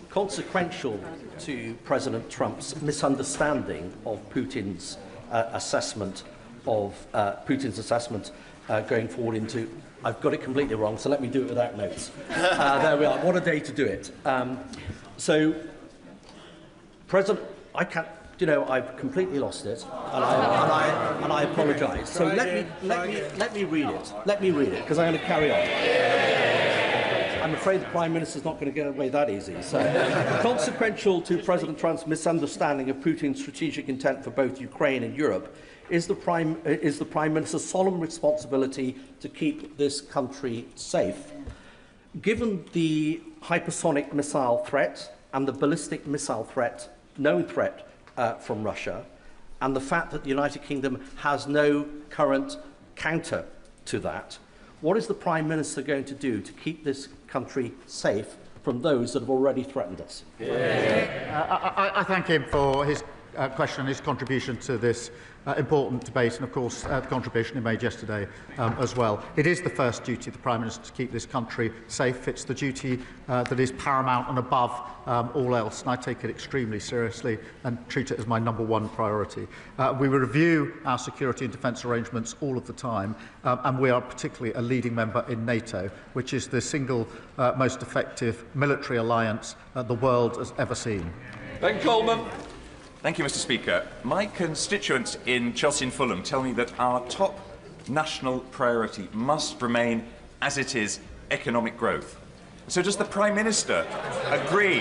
Consequential to President Trump's misunderstanding of Putin's assessment going forward into. I've got it completely wrong, so let me do it without notes. There we are. What a day to do it. So, President, I can't. I've completely lost it, and I apologise. So let me read it. Let me read it because I'm going to carry on. I'm afraid the Prime Minister's not going to get away that easy. So, consequential to President Trump's misunderstanding of Putin's strategic intent for both Ukraine and Europe is the Prime Minister's solemn responsibility to keep this country safe. Given the hypersonic missile threat and the ballistic missile threat, known threat from Russia, and the fact that the United Kingdom has no current counter to that, what is the Prime Minister going to do to keep this country safe from those that have already threatened us? I thank him for his question and his contribution to this important debate, and of course the contribution he made yesterday as well. It is the first duty of the Prime Minister to keep this country safe. It's the duty that is paramount and above all else, and I take it extremely seriously and treat it as my #1 priority. We review our security and defence arrangements all of the time, and we are particularly a leading member in NATO, which is the single most effective military alliance the world has ever seen. Ben Coleman. Thank you, Mr. Speaker. My constituents in Chelsea and Fulham tell me that our top national priority must remain, as it is, economic growth. So does the Prime Minister agree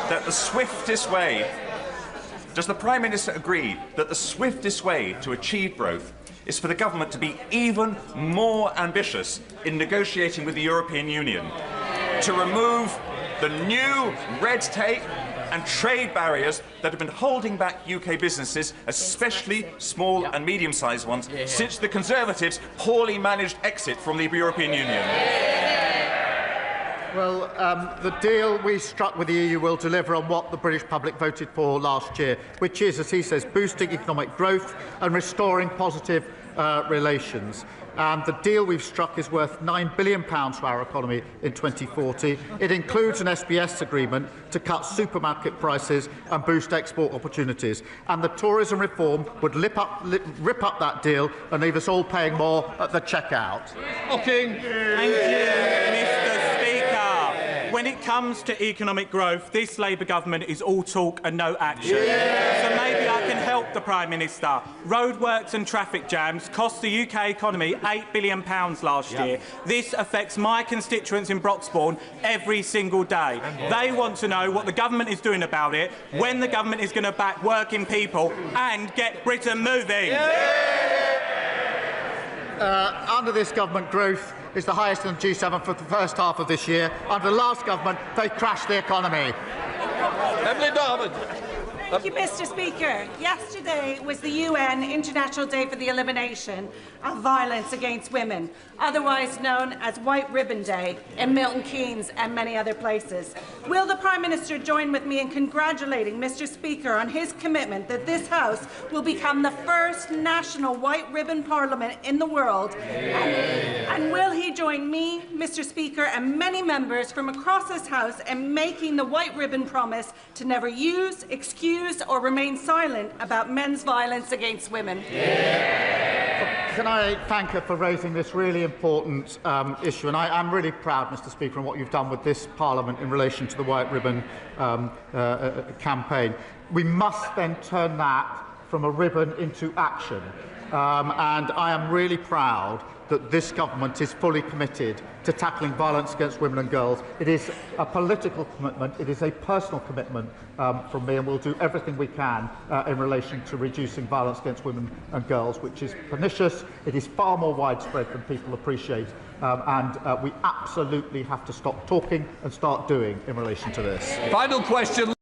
that the swiftest way to achieve growth is for the government to be even more ambitious in negotiating with the European Union, to remove the new red tape and trade barriers that have been holding back UK businesses, especially small and medium-sized ones, since the Conservatives' poorly managed exit from the European Union? Well, the deal we struck with the EU will deliver on what the British public voted for last year, which is, as he says, boosting economic growth and restoring positive relations. And the deal we've struck is worth £9 billion to our economy in 2040. It includes an SBS agreement to cut supermarket prices and boost export opportunities. And the tourism reform would rip up that deal and leave us all paying more at the checkout. Thank you, Mr. Speaker. When it comes to economic growth, this Labour government is all talk and no action. So maybe I can help the Prime Minister. Roadworks and traffic jams cost the UK economy £8 billion last year. This affects my constituents in Broxbourne every single day. They want to know what the government is doing about it, when the government is going to back working people and get Britain moving. Under this government, growth is the highest in the G7 for the first half of this year. Under the last government, they crashed the economy. Emily Darwin. Thank you, Mr. Speaker. Yesterday was the UN International Day for the Elimination of Violence Against Women, otherwise known as White Ribbon Day in Milton Keynes and many other places. Will the Prime Minister join with me in congratulating Mr. Speaker on his commitment that this House will become the first national White Ribbon Parliament in the world? And will he join me, Mr. Speaker, and many members from across this House in making the White Ribbon promise to never use, excuse or remain silent about men's violence against women? Can I thank her for raising this really important issue? And I'm really proud, Mr. Speaker, on what you've done with this Parliament in relation to the White Ribbon campaign. We must then turn that from a ribbon into action. And I am really proud that this government is fully committed to tackling violence against women and girls. It is a political commitment, it is a personal commitment from me, and we'll do everything we can in relation to reducing violence against women and girls, which is pernicious, it is far more widespread than people appreciate, and we absolutely have to stop talking and start doing in relation to this. Final question.